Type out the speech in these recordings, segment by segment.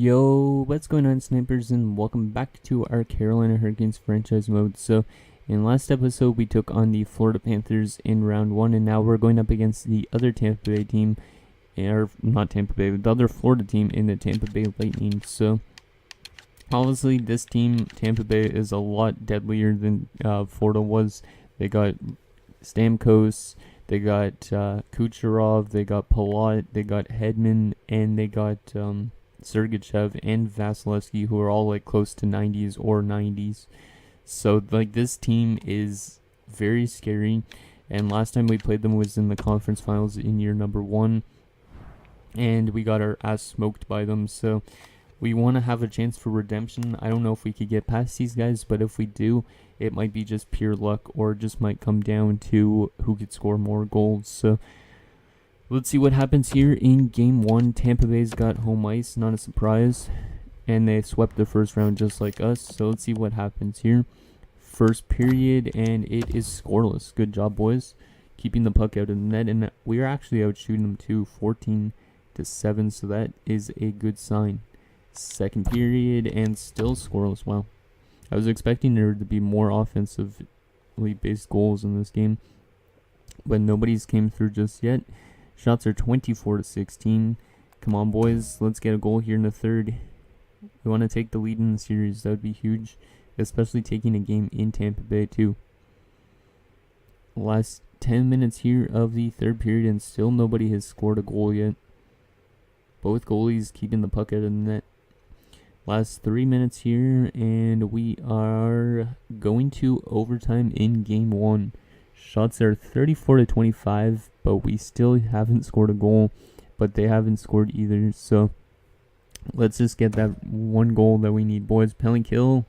Yo, what's going on, snipers, and welcome back to our Carolina Hurricanes franchise mode. So, in last episode, we took on the Florida Panthers in round 1, and now we're going up against the other Tampa Bay team, or not Tampa Bay, but the other Florida team in the Tampa Bay Lightning. So, obviously, this team, Tampa Bay, is a lot deadlier than Florida was. They got Stamkos, they got Kucherov, they got Palat, they got Hedman, and they got Sergachev and Vasilevsky, who are all like close to 90s or 90s. So like this team is very scary, and last time we played them was in the conference finals in year number 1, and we got our ass smoked by them. So we want to have a chance for redemption. I don't know if we could get past these guys, but if we do, it might be just pure luck, or just might come down to who could score more goals. So let's see what happens here in Game 1. Tampa Bay's got home ice, not a surprise. And they swept the first round just like us. So let's see what happens here. First period, and it is scoreless. Good job, boys. Keeping the puck out of the net. And we are actually out shooting them too, 14-7. So that is a good sign. Second period, and still scoreless. Wow. I was expecting there to be more offensively based goals in this game, but nobody's came through just yet. Shots are 24-16. Come on, boys. Let's get a goal here in the third. We want to take the lead in the series. That would be huge, especially taking a game in Tampa Bay, too. Last 10 minutes here of the third period, and still nobody has scored a goal yet. Both goalies keeping the puck out of the net. Last 3 minutes here, and we are going to overtime in Game 1. Shots are 34-25, but we still haven't scored a goal, but they haven't scored either. So let's just get that one goal that we need, boys. Penalty kill.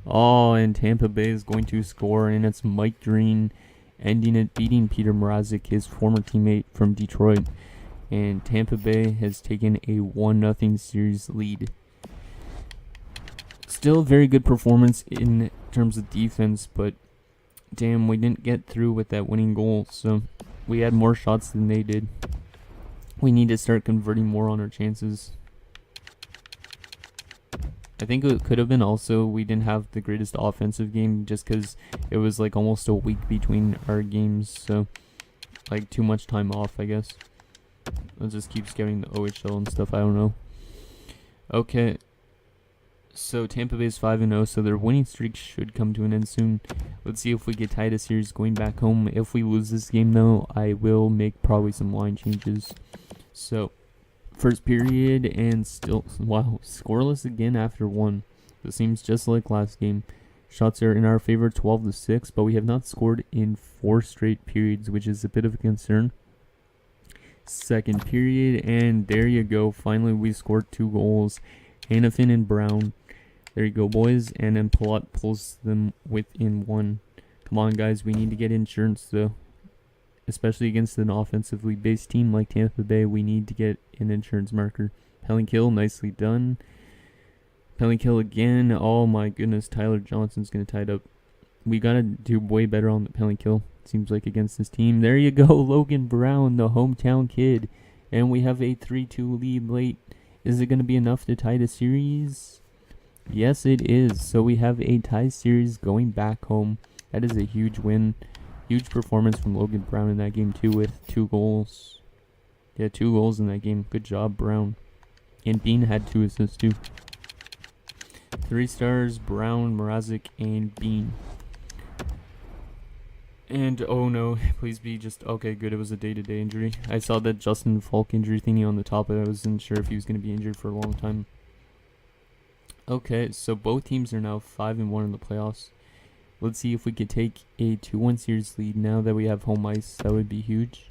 Oh, and Tampa Bay is going to score, and it's Mike Green ending it, beating Peter Mrazek, his former teammate from Detroit. And Tampa Bay has taken a 1-0 series lead. Still very good performance in terms of defense, but damn, we didn't get through with that winning goal. So we had more shots than they did. We need to start converting more on our chances. I think it could have been also we didn't have the greatest offensive game just because it was like almost a week between our games. So like too much time off, I guess. I'll just keep scouting the OHL and stuff. I don't know. Okay. So Tampa Bay's 5-0, so their winning streak should come to an end soon. Let's see if we get tied a series going back home. If we lose this game, though, I will make probably some line changes. So, first period, and still, wow, scoreless again after 1. This seems just like last game. Shots are in our favor, 12-6, but we have not scored in 4 straight periods, which is a bit of a concern. Second period, and there you go. Finally, we scored 2 goals. Hanifin and Brown. There you go, boys. And then Palat pulls them within 1. Come on, guys. We need to get insurance, though. Especially against an offensively based team like Tampa Bay, we need to get an insurance marker. Penalty kill, nicely done. Penalty kill again. Oh, my goodness. Tyler Johnson's going to tie it up. We got to do way better on the penalty kill, seems like, against this team. There you go, Logan Brown, the hometown kid. And we have a 3-2 lead late. Is it going to be enough to tie the series? Yes, it is. So we have a tie series going back home. That is a huge win. Huge performance from Logan Brown in that game, too, with 2 goals. Yeah, 2 goals in that game. Good job, Brown. And Bean had 2 assists, too. 3 stars, Brown, Mrazek, and Bean. And, oh no, please be just, okay, good, it was a day-to-day injury. I saw that Justin Falk injury thingy on the top, but I wasn't sure if he was going to be injured for a long time. Okay, so both teams are now 5-1 in the playoffs. Let's see if we could take a 2-1 series lead now that we have home ice. That would be huge.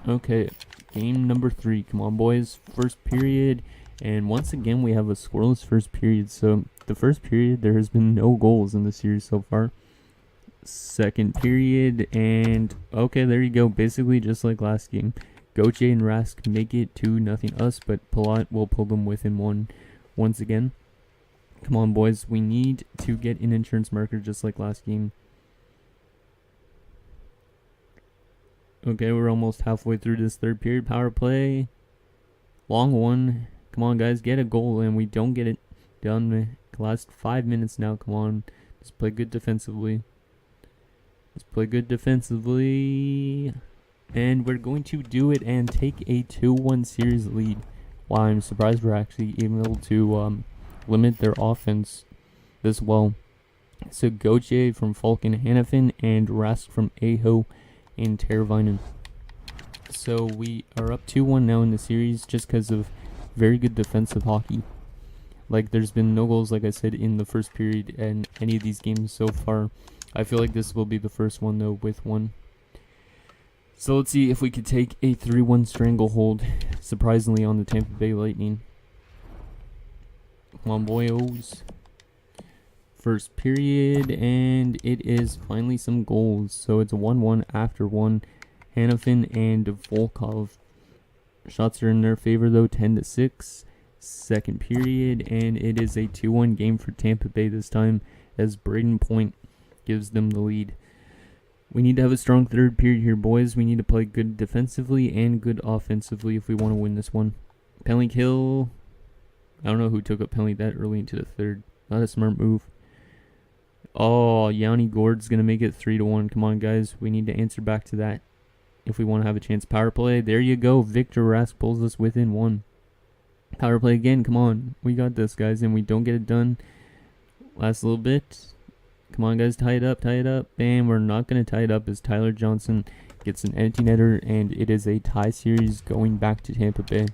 Okay, game number 3. Come on, boys. First period. And once again, we have a scoreless first period. So the first period, there has been no goals in the series so far. Second period, and okay, there you go. Basically just like last game. Gauthier and Rask make it 2-0 us, but Palat will pull them within 1 once again. Come on, boys. We need to get an insurance marker just like last game. Okay, we're almost halfway through this third period. Power play. Long one. Come on, guys, get a goal, and we don't get it done. The last 5 minutes now. Come on, just play good defensively. And we're going to do it and take a 2-1 series lead. Wow, I'm surprised we're actually even able to limit their offense this well. So Goche from Falcon Hannafin and Rask from Aho and Teravainen. So we are up 2-1 now in the series just because of very good defensive hockey. Like, there's been no goals, like I said, in the first period in any of these games so far. I feel like this will be the first one, though, with one. So let's see if we could take a 3-1 stranglehold, surprisingly, on the Tampa Bay Lightning. Come on, boyos. First period, and it is finally some goals. So it's 1-1 after one. Hannafin and Volkov. Shots are in their favor, though, 10-6. Second period, and it is a 2-1 game for Tampa Bay this time, as Braden Point gives them the lead. We need to have a strong third period here, boys. We need to play good defensively and good offensively if we want to win this one. Penalty kill. I don't know who took a penalty that early into the third. Not a smart move. Oh, Yanni Gord's going to make it 3-1. Come on, guys. We need to answer back to that if we want to have a chance. Power play. There you go. Victor Rask pulls us within one. Power play again. Come on. We got this, guys, and we don't get it done. Last little bit. Come on, guys. Tie it up. Tie it up. And we're not going to tie it up as Tyler Johnson gets an empty netter, and it is a tie series going back to Tampa Bay.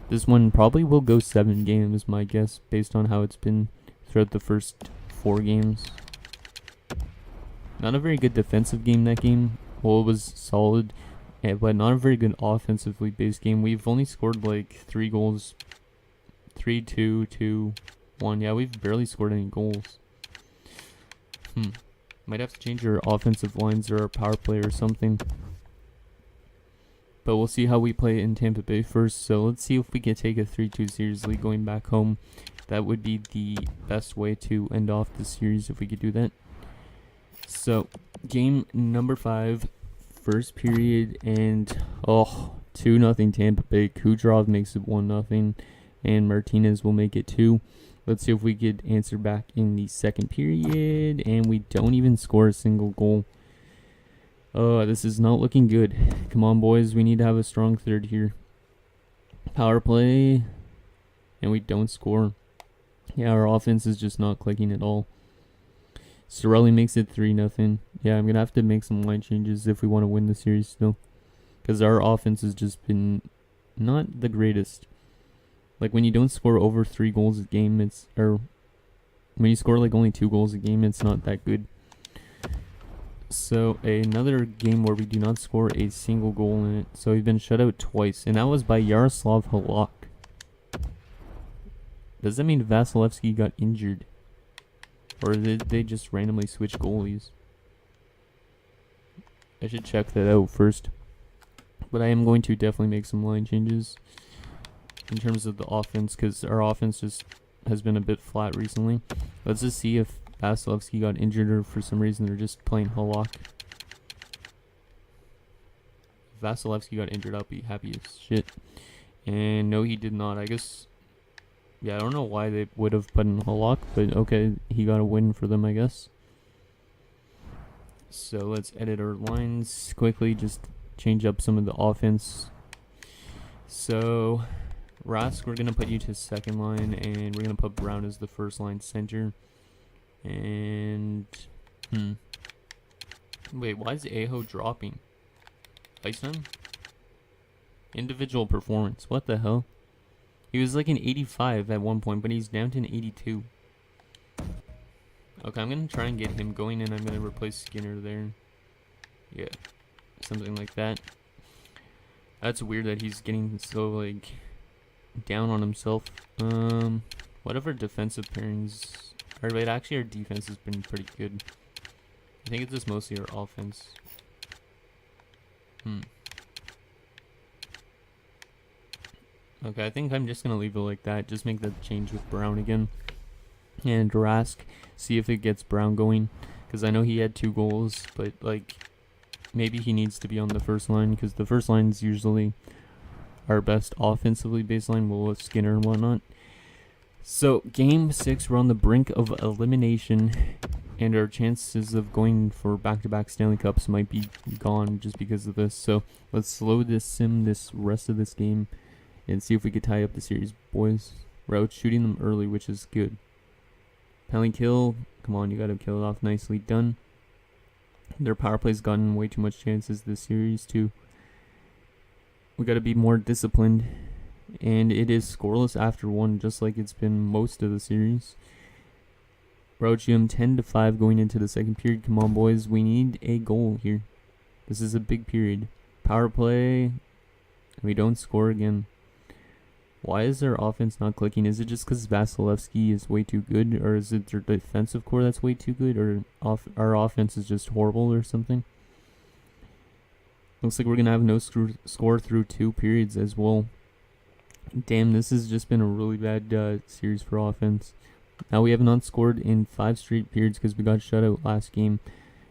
This one probably will go 7 games, my guess, based on how it's been throughout the first 4 games. Not a very good defensive game that game. Well, it was solid, but not a very good offensively based game. We've only scored like 3 goals. 3-2, 2-1. Yeah, we've barely scored any goals. Might have to change our offensive lines or our power play or something. But we'll see how we play in Tampa Bay first. So let's see if we can take a 3-2 series lead going back home. That would be the best way to end off the series if we could do that. So, game number 5, first period, and 2-0 Tampa Bay. Kucherov makes it 1-0, and Martinez will make it 2. Let's see if we could answer back in the second period, and we don't even score a single goal. Oh, this is not looking good. Come on, boys. We need to have a strong third here. Power play, and we don't score. Yeah, our offense is just not clicking at all. Cirelli makes it 3-0. Yeah, I'm going to have to make some line changes if we want to win the series still. Because our offense has just been not the greatest. Like, when you don't score over 3 goals a game, or when you score like only 2 goals a game, it's not that good. So, another game where we do not score a single goal in it. So, we've been shut out twice. And that was by Yaroslav Halak. Does that mean Vasilevsky got injured? Or did they just randomly switch goalies? I should check that out first. But I am going to definitely make some line changes in terms of the offense, because our offense just has been a bit flat recently. Let's just see if Vasilevsky got injured or for some reason they're just playing Halak. If Vasilevsky got injured, I'll be happy as shit. And no, he did not. I guess... yeah, I don't know why they would have put in Halak, but okay, he got a win for them, I guess. So let's edit our lines quickly, just change up some of the offense. So, Rask, we're going to put you to second line, and we're going to put Brown as the first line center. And, wait, why is Aho dropping? Ice time? Individual performance, what the hell? He was like an 85 at one point, but he's down to an 82. Okay, I'm going to try and get him going, and I'm going to replace Skinner there. Yeah, something like that. That's weird that he's getting so, like, down on himself. Whatever defensive pairings... or wait, actually our defense has been pretty good. I think it's just mostly our offense. Okay, I think I'm just going to leave it like that. Just make that change with Brown again. And Rask, see if it gets Brown going. Because I know he had 2 goals, but, like, maybe he needs to be on the first line. Because the first line is usually our best offensively baseline with Skinner and whatnot. So game 6, we're on the brink of elimination, and our chances of going for back-to-back Stanley Cups might be gone just because of this. So let's slow this rest of this game and see if we could tie up the series, boys. We're out shooting them early, which is good. Penalty kill. Come on, you got to kill it off. Nicely done. Their power play's gotten way too much chances this series, too. We got to be more disciplined. And it is scoreless after 1, just like it's been most of the series. Rochium 10-5 going into the second period. Come on, boys. We need a goal here. This is a big period. Power play. We don't score again. Why is their offense not clicking? Is it just because Vasilevsky is way too good? Or is it their defensive core that's way too good? Or our offense is just horrible or something? Looks like we're going to have no score through 2 periods as well. Damn, this has just been a really bad series for offense. Now we have not scored in 5 straight periods because we got shut out last game.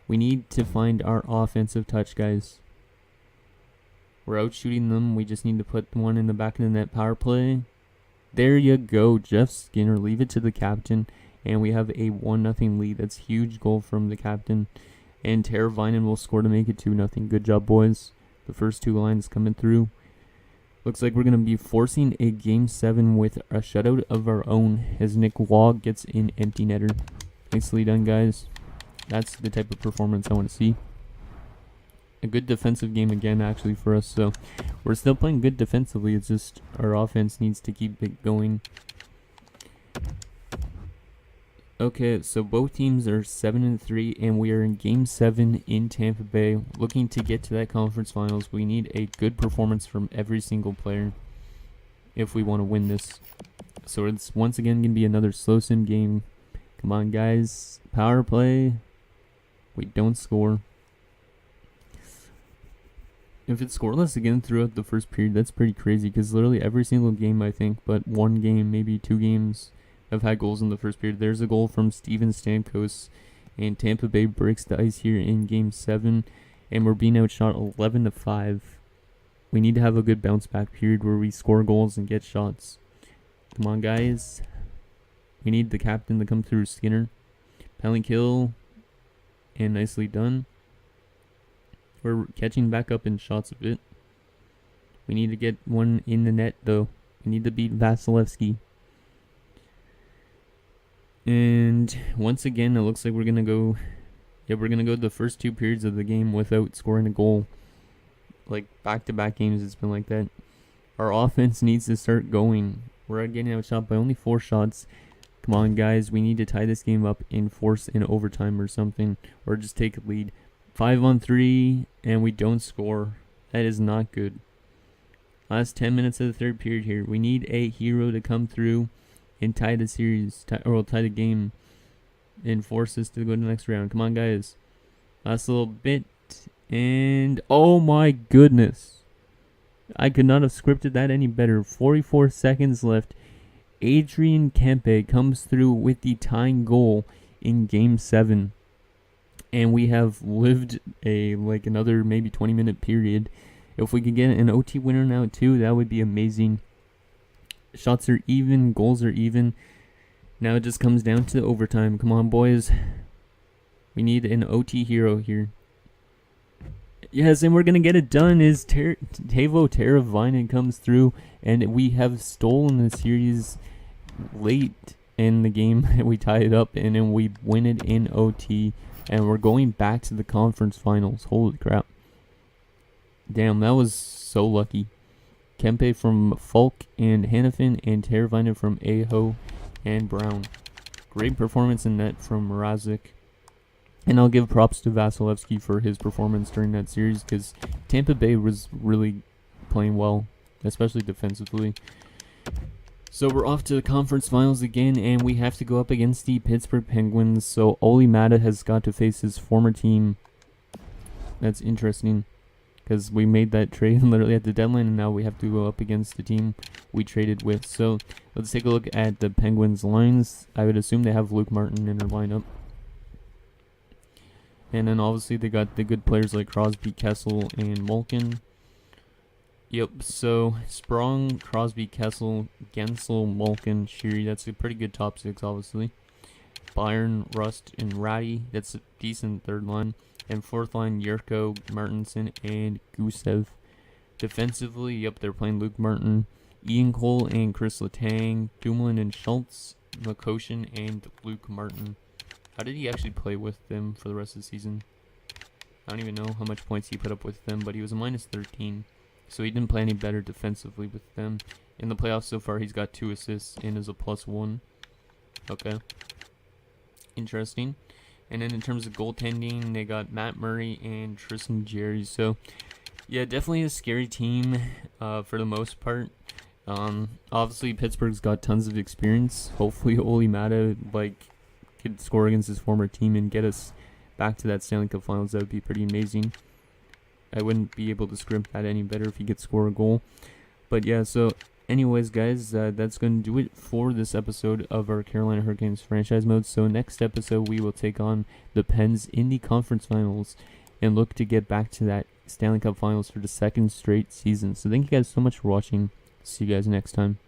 We need to find our offensive touch, guys. We're out shooting them. We just need to put one in the back of the net. Power play. There you go, Jeff Skinner. Leave it to the captain. And we have a 1-0 lead. That's a huge goal from the captain. And Teravainen will score to make it 2-0. Good job, boys. The first 2 lines coming through. Looks like we're going to be forcing a Game 7 with a shutout of our own as Nick Waugh gets in empty netter. Nicely done, guys. That's the type of performance I want to see. A good defensive game again, actually, for us. So we're still playing good defensively. It's just our offense needs to keep it going. Okay, so both teams are 7-3, and we are in Game 7 in Tampa Bay. Looking to get to that conference finals, we need a good performance from every single player if we want to win this. So it's once again going to be another slow sim game. Come on, guys. Power play. We don't score. If it's scoreless again throughout the first period, that's pretty crazy because literally every single game, I think, but 1 game, maybe 2 games, have had goals in the first period. There's a goal from Steven Stamkos, and Tampa Bay breaks the ice here in Game 7, and we're being outshot 11-5. We need to have a good bounce back period where we score goals and get shots. Come on, guys. We need the captain to come through. Skinner. Penalty kill, and nicely done. We're catching back up in shots a bit. We need to get one in the net, though. We need to beat Vasilevsky. And once again, it looks like we're going to go... Yeah, we're going to go the first 2 periods of the game without scoring a goal. Like, back-to-back games, it's been like that. Our offense needs to start going. We're getting outshot by only 4 shots. Come on, guys. We need to tie this game up in force in overtime or something. Or just take a lead. 5-on-3, and we don't score. That is not good. Last 10 minutes of the third period here. We need a hero to come through and tie the series, or tie the game, and force us to go to the next round. Come on, guys. Last little bit, and oh my goodness. I could not have scripted that any better. 44 seconds left. Adrian Kempe comes through with the tying goal in Game 7. And we have lived another maybe 20-minute period. If we could get an OT winner now too, that would be amazing. Shots are even, goals are even. Now it just comes down to overtime. Come on, boys. We need an OT hero here. Yes, and we're going to get it done as Teuvo Teravainen comes through, and we have stolen the series late in the game. We tie it up, and then we win it in OT. And we're going back to the conference finals. Holy crap. Damn, that was so lucky. Kempe from Falk and Hannafin, and Teravainen from Aho and Brown. Great performance in net from Mrazek. And I'll give props to Vasilevsky for his performance during that series because Tampa Bay was really playing well, especially defensively. So we're off to the conference finals again, and we have to go up against the Pittsburgh Penguins. So Olli Mata has got to face his former team. That's interesting, because we made that trade literally at the deadline, and now we have to go up against the team we traded with. So let's take a look at the Penguins' lines. I would assume they have Luke Martin in their lineup. And then obviously they got the good players like Crosby, Kessel, and Malkin. Yep, so Sprong, Crosby, Kessel, Gensel, Malkin, Sheary. That's a pretty good top 6, obviously. Byron, Rust, and Ratty. That's a decent third line. And fourth line, Yurko, Martinson, and Gusev. Defensively, yep, they're playing Luke Martin, Ian Cole, and Chris Letang, Dumoulin and Schultz, Makoshin, and Luke Martin. How did he actually play with them for the rest of the season? I don't even know how much points he put up with them, but he was a minus 13. So he didn't play any better defensively with them. In the playoffs so far, he's got 2 assists and is a +1. Okay. Interesting. And then in terms of goaltending, they got Matt Murray and Tristan Jarry. So, yeah, definitely a scary team for the most part. Obviously, Pittsburgh's got tons of experience. Hopefully, Oli Mata could score against his former team and get us back to that Stanley Cup Finals. That would be pretty amazing. I wouldn't be able to script that any better if he could score a goal. But yeah, so anyways, guys, that's going to do it for this episode of our Carolina Hurricanes franchise mode. So next episode, we will take on the Pens in the conference finals and look to get back to that Stanley Cup Finals for the 2nd straight season. So thank you guys so much for watching. See you guys next time.